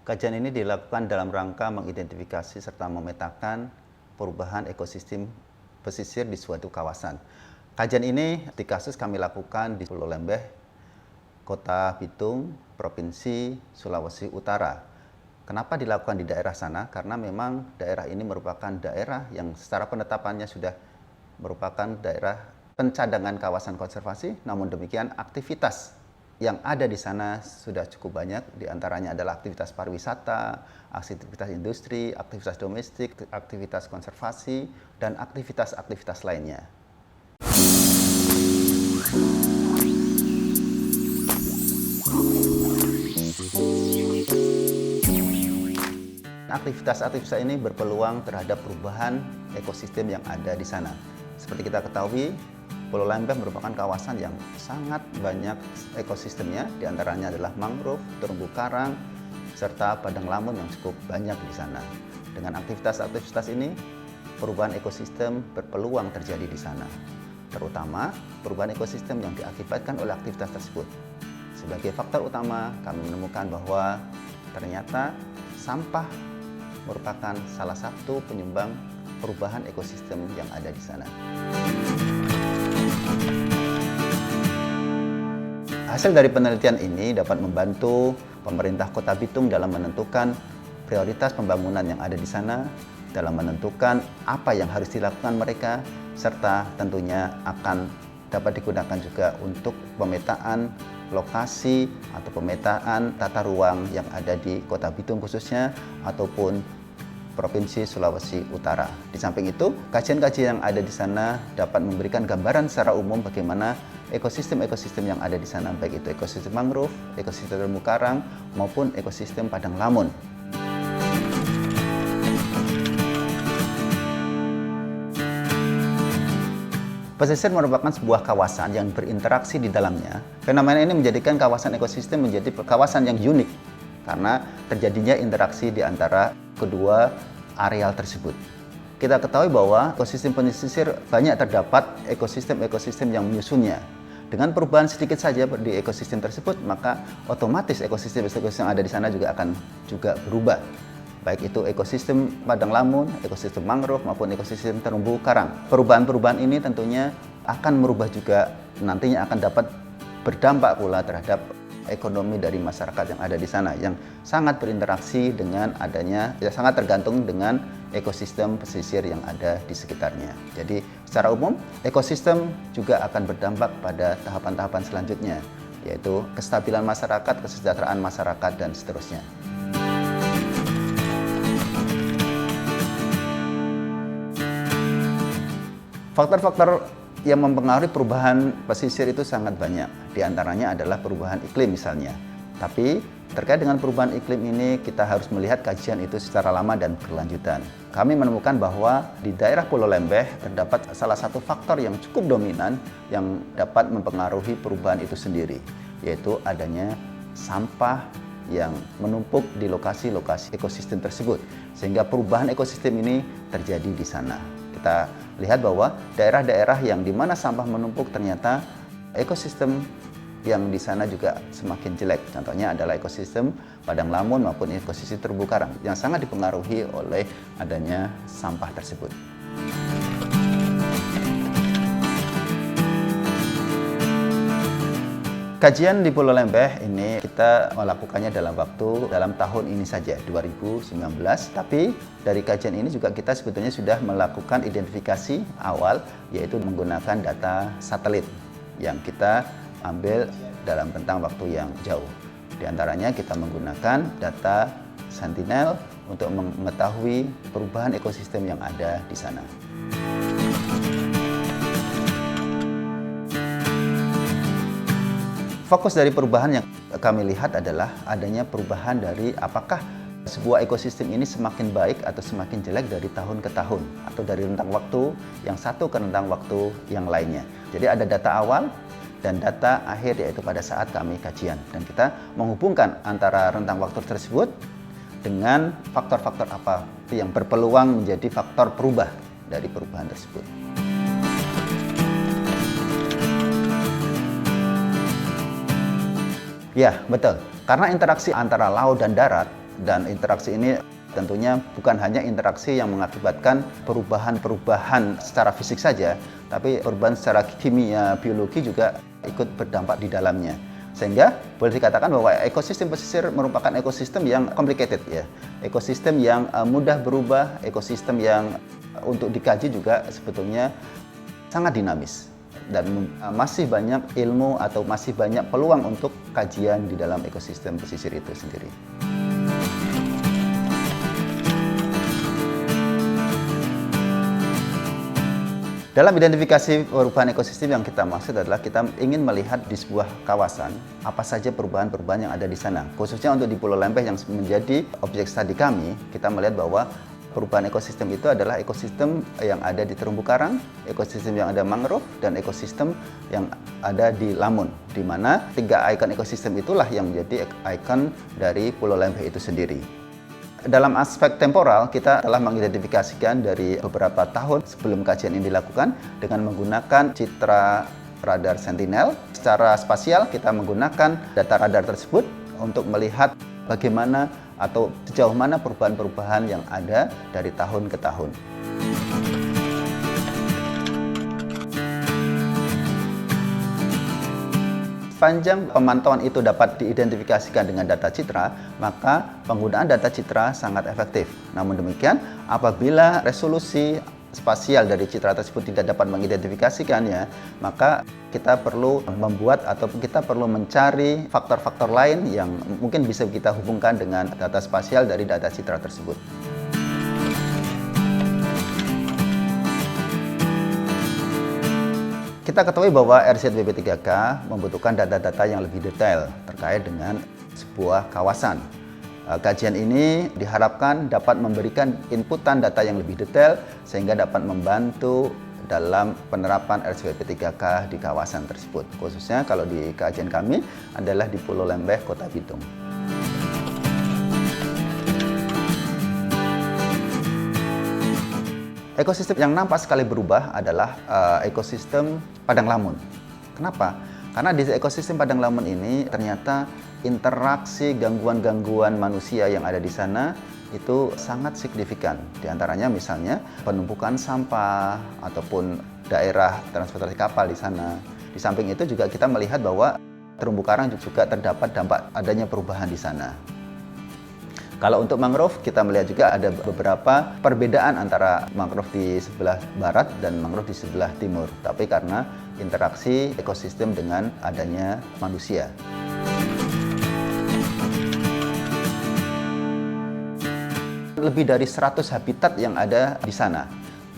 Kajian ini dilakukan dalam rangka mengidentifikasi serta memetakan perubahan ekosistem pesisir di suatu kawasan. Kajian ini di kasus kami lakukan di Pulau Lembeh, Kota Bitung, Provinsi Sulawesi Utara. Kenapa dilakukan di daerah sana? Karena memang daerah ini merupakan daerah yang secara penetapannya sudah merupakan daerah pencadangan kawasan konservasi, namun demikian aktivitas yang ada di sana sudah cukup banyak, diantaranya adalah aktivitas pariwisata, aktivitas industri, aktivitas domestik, aktivitas konservasi, dan aktivitas-aktivitas lainnya. Aktivitas-aktivitas ini berpeluang terhadap perubahan ekosistem yang ada di sana. Seperti kita ketahui, Pulau Lembeh merupakan kawasan yang sangat banyak ekosistemnya, diantaranya adalah mangrove, terumbu karang, serta padang lamun yang cukup banyak di sana. Dengan aktivitas-aktivitas ini, perubahan ekosistem berpeluang terjadi di sana, terutama perubahan ekosistem yang diakibatkan oleh aktivitas tersebut. Sebagai faktor utama, kami menemukan bahwa ternyata sampah merupakan salah satu penyumbang perubahan ekosistem yang ada di sana. Hasil dari penelitian ini dapat membantu pemerintah Kota Bitung dalam menentukan prioritas pembangunan yang ada di sana, dalam menentukan apa yang harus dilakukan mereka, serta tentunya akan dapat digunakan juga untuk pemetaan lokasi atau pemetaan tata ruang yang ada di Kota Bitung khususnya, ataupun Provinsi Sulawesi Utara. Di samping itu, kajian-kajian yang ada di sana dapat memberikan gambaran secara umum bagaimana ekosistem-ekosistem yang ada di sana, baik itu ekosistem mangrove, ekosistem terumbu karang, maupun ekosistem padang lamun. Pesisir merupakan sebuah kawasan yang berinteraksi di dalamnya. Fenomena ini menjadikan kawasan ekosistem menjadi kawasan yang unik karena terjadinya interaksi di antara kedua areal tersebut. Kita ketahui bahwa ekosistem pesisir banyak terdapat ekosistem-ekosistem yang menyusunnya. Dengan perubahan sedikit saja di ekosistem tersebut, maka otomatis ekosistem-ekosistem yang ada di sana juga akan berubah. Baik itu ekosistem padang lamun, ekosistem mangrove, maupun ekosistem terumbu karang. Perubahan-perubahan ini tentunya akan merubah juga, nantinya akan dapat berdampak pula terhadap ekonomi dari masyarakat yang ada di sana, yang sangat berinteraksi dengan adanya, sangat tergantung dengan ekosistem pesisir yang ada di sekitarnya. Jadi secara umum, ekosistem juga akan berdampak pada tahapan-tahapan selanjutnya, yaitu kestabilan masyarakat, kesejahteraan masyarakat, dan seterusnya. Faktor-faktor yang mempengaruhi perubahan pesisir itu sangat banyak. Di antaranya adalah perubahan iklim misalnya. Tapi terkait dengan perubahan iklim ini kita harus melihat kajian itu secara lama dan berkelanjutan. Kami menemukan bahwa di daerah Pulau Lembeh terdapat salah satu faktor yang cukup dominan yang dapat mempengaruhi perubahan itu sendiri, yaitu adanya sampah yang menumpuk di lokasi-lokasi ekosistem tersebut, sehingga perubahan ekosistem ini terjadi di sana. Kita lihat bahwa daerah-daerah yang di mana sampah menumpuk ternyata ekosistem yang di sana juga semakin jelek. Contohnya adalah ekosistem padang lamun maupun ekosistem terumbu karang yang sangat dipengaruhi oleh adanya sampah tersebut. Kajian di Pulau Lembeh ini kita melakukannya dalam tahun ini saja, 2019. Tapi dari kajian ini juga kita sebetulnya sudah melakukan identifikasi awal, yaitu menggunakan data satelit yang kita ambil dalam rentang waktu yang jauh. Di antaranya kita menggunakan data Sentinel untuk mengetahui perubahan ekosistem yang ada di sana. Fokus dari perubahan yang kami lihat adalah adanya perubahan dari apakah sebuah ekosistem ini semakin baik atau semakin jelek dari tahun ke tahun, atau dari rentang waktu yang satu ke rentang waktu yang lainnya. Jadi ada data awal dan data akhir, yaitu pada saat kami kajian. Dan kita menghubungkan antara rentang waktu tersebut dengan faktor-faktor apa yang berpeluang menjadi faktor perubah dari perubahan tersebut. Ya, betul. Karena interaksi antara laut dan darat Dan interaksi ini tentunya bukan hanya interaksi yang mengakibatkan perubahan-perubahan secara fisik saja, tapi perubahan secara kimia, biologi juga ikut berdampak di dalamnya. Sehingga boleh dikatakan bahwa ekosistem pesisir merupakan ekosistem yang complicated ya. Ekosistem yang mudah berubah, ekosistem yang untuk dikaji juga sebetulnya sangat dinamis. Dan masih banyak ilmu atau masih banyak peluang untuk kajian di dalam ekosistem pesisir itu sendiri. Dalam identifikasi perubahan ekosistem yang kita maksud adalah kita ingin melihat di sebuah kawasan apa saja perubahan-perubahan yang ada di sana. Khususnya untuk di Pulau Lembeh yang menjadi objek studi kami, kita melihat bahwa perubahan ekosistem itu adalah ekosistem yang ada di terumbu karang, ekosistem yang ada mangrove, dan ekosistem yang ada di lamun, di mana 3 ikon ekosistem itulah yang menjadi ikon dari Pulau Lembeh itu sendiri. Dalam aspek temporal, kita telah mengidentifikasikan dari beberapa tahun sebelum kajian ini dilakukan dengan menggunakan citra radar Sentinel. Secara spasial, kita menggunakan data radar tersebut untuk melihat bagaimana atau sejauh mana perubahan-perubahan yang ada dari tahun ke tahun. Sepanjang pemantauan itu dapat diidentifikasikan dengan data citra, maka penggunaan data citra sangat efektif. Namun demikian, apabila resolusi spasial dari citra tersebut tidak dapat mengidentifikasikannya, maka kita perlu membuat atau kita perlu mencari faktor-faktor lain yang mungkin bisa kita hubungkan dengan data spasial dari data citra tersebut. Kita ketahui bahwa RZBP3K membutuhkan data-data yang lebih detail terkait dengan sebuah kawasan. Kajian ini diharapkan dapat memberikan inputan data yang lebih detail sehingga dapat membantu dalam penerapan RZBP3K di kawasan tersebut. Khususnya kalau di kajian kami adalah di Pulau Lembeh, Kota Bitung. Ekosistem yang nampak sekali berubah adalah ekosistem padang lamun. Kenapa? Karena di ekosistem padang lamun ini ternyata interaksi gangguan-gangguan manusia yang ada di sana itu sangat signifikan. Di antaranya misalnya penumpukan sampah ataupun daerah transportasi kapal di sana. Di samping itu juga kita melihat bahwa terumbu karang juga terdapat dampak adanya perubahan di sana. Kalau untuk mangrove, kita melihat juga ada beberapa perbedaan antara mangrove di sebelah barat dan mangrove di sebelah timur. Tapi karena interaksi ekosistem dengan adanya manusia. Lebih dari 100 habitat yang ada di sana.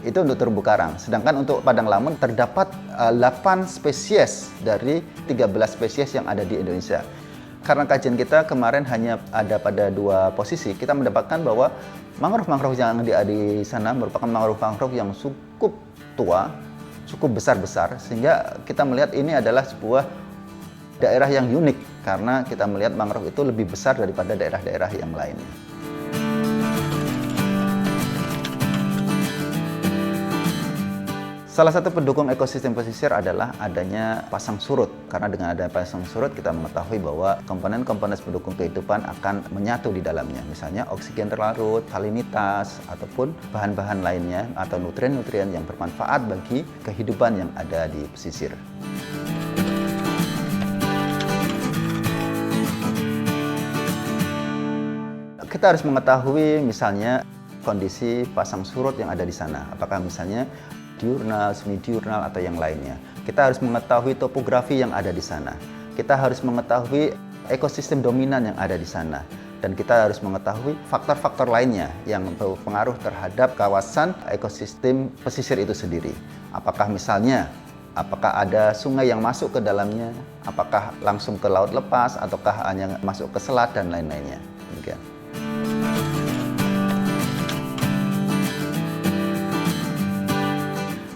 Itu untuk terumbu karang. Sedangkan untuk padang lamun terdapat 8 spesies dari 13 spesies yang ada di Indonesia. Karena kajian kita kemarin hanya ada pada 2 posisi, kita mendapatkan bahwa mangrove-mangrove yang ada di sana merupakan mangrove-mangrove yang cukup tua, cukup besar-besar, sehingga kita melihat ini adalah sebuah daerah yang unik karena kita melihat mangrove itu lebih besar daripada daerah-daerah yang lainnya. Salah satu pendukung ekosistem pesisir adalah adanya pasang surut. Karena dengan adanya pasang surut, kita mengetahui bahwa komponen-komponen pendukung kehidupan akan menyatu di dalamnya. Misalnya oksigen terlarut, salinitas, ataupun bahan-bahan lainnya atau nutrien-nutrien yang bermanfaat bagi kehidupan yang ada di pesisir. Kita harus mengetahui misalnya kondisi pasang surut yang ada di sana. Apakah misalnya diurnal, semi-diurnal, atau yang lainnya. Kita harus mengetahui topografi yang ada di sana. Kita harus mengetahui ekosistem dominan yang ada di sana. Dan kita harus mengetahui faktor-faktor lainnya yang berpengaruh terhadap kawasan ekosistem pesisir itu sendiri. Apakah misalnya, apakah ada sungai yang masuk ke dalamnya, apakah langsung ke laut lepas, ataukah hanya masuk ke selat, dan lain-lainnya. Demikian.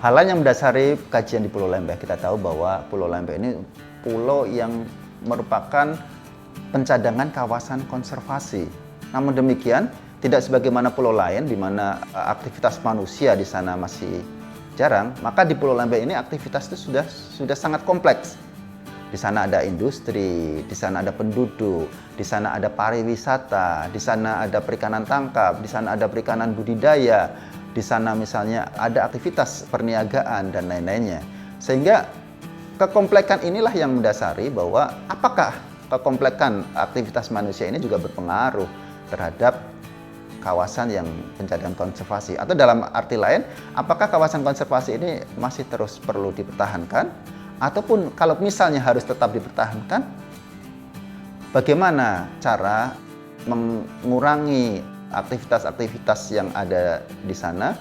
Hal lain yang mendasari kajian di Pulau Lembeh, kita tahu bahwa Pulau Lembeh ini pulau yang merupakan pencadangan kawasan konservasi. Namun demikian, tidak sebagaimana pulau lain di mana aktivitas manusia di sana masih jarang, maka di Pulau Lembeh ini aktivitas itu sudah sangat kompleks. Di sana ada industri, di sana ada penduduk, di sana ada pariwisata, di sana ada perikanan tangkap, di sana ada perikanan budidaya, di sana misalnya ada aktivitas perniagaan dan lain-lainnya. Sehingga kekomplekan inilah yang mendasari bahwa apakah kekomplekan aktivitas manusia ini juga berpengaruh terhadap kawasan yang pencarian konservasi. Atau dalam arti lain, apakah kawasan konservasi ini masih terus perlu dipertahankan? Ataupun kalau misalnya harus tetap dipertahankan, bagaimana cara mengurangi aktivitas-aktivitas yang ada di sana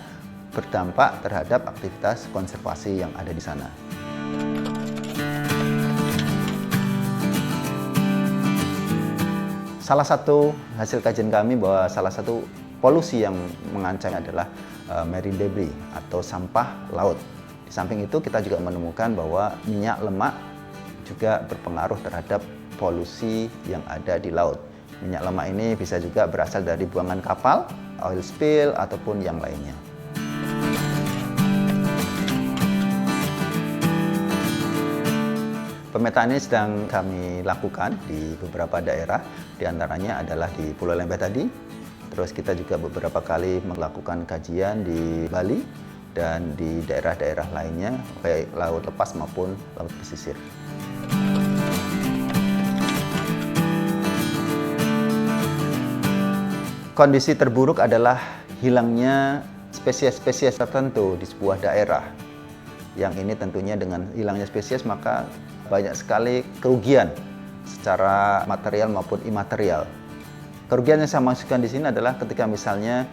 berdampak terhadap aktivitas konservasi yang ada di sana. Salah satu hasil kajian kami bahwa salah satu polusi yang mengancam adalah marine debris atau sampah laut. Di samping itu kita juga menemukan bahwa minyak lemak juga berpengaruh terhadap polusi yang ada di laut. Minyak lemak ini bisa juga berasal dari buangan kapal, oil spill, ataupun yang lainnya. Pemetaan ini sedang kami lakukan di beberapa daerah, diantaranya adalah di Pulau Lembeh tadi. Terus kita juga beberapa kali melakukan kajian di Bali dan di daerah-daerah lainnya, baik laut lepas maupun laut pesisir. Kondisi terburuk adalah hilangnya spesies-spesies tertentu di sebuah daerah. Yang ini tentunya dengan hilangnya spesies maka banyak sekali kerugian secara material maupun imaterial. Kerugian yang saya maksudkan di sini adalah ketika misalnya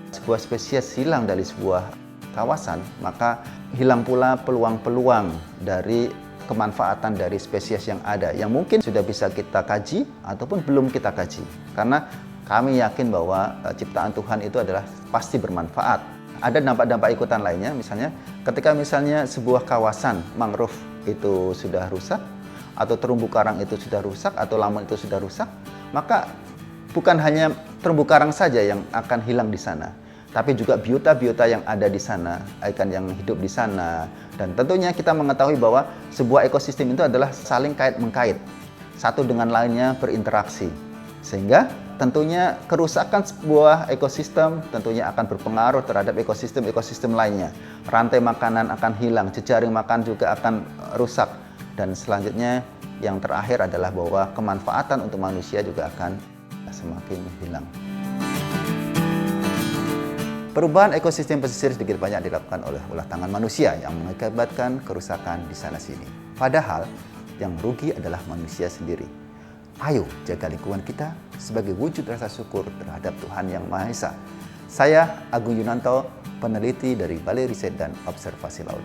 sebuah spesies hilang dari sebuah kawasan, maka hilang pula peluang-peluang dari kemanfaatan dari spesies yang ada, yang mungkin sudah bisa kita kaji ataupun belum kita kaji. Karena kami yakin bahwa ciptaan Tuhan itu adalah pasti bermanfaat. Ada dampak-dampak ikutan lainnya, misalnya ketika misalnya sebuah kawasan mangrove itu sudah rusak, atau terumbu karang itu sudah rusak, atau lamun itu sudah rusak, maka bukan hanya terumbu karang saja yang akan hilang di sana, tapi juga biota-biota yang ada di sana, ikan yang hidup di sana. Dan tentunya kita mengetahui bahwa sebuah ekosistem itu adalah saling kait-mengkait, satu dengan lainnya berinteraksi. Sehingga tentunya kerusakan sebuah ekosistem tentunya akan berpengaruh terhadap ekosistem-ekosistem lainnya. Rantai makanan akan hilang, jejaring makan juga akan rusak. Dan selanjutnya yang terakhir adalah bahwa kemanfaatan untuk manusia juga akan semakin hilang. Perubahan ekosistem pesisir sedikit banyak dilakukan oleh ulah tangan manusia yang mengakibatkan kerusakan di sana-sini. Padahal yang rugi adalah manusia sendiri. Ayo jaga lingkungan kita sebagai wujud rasa syukur terhadap Tuhan Yang Maha Esa. Saya Agung Yunanto, peneliti dari Balai Riset dan Observasi Laut.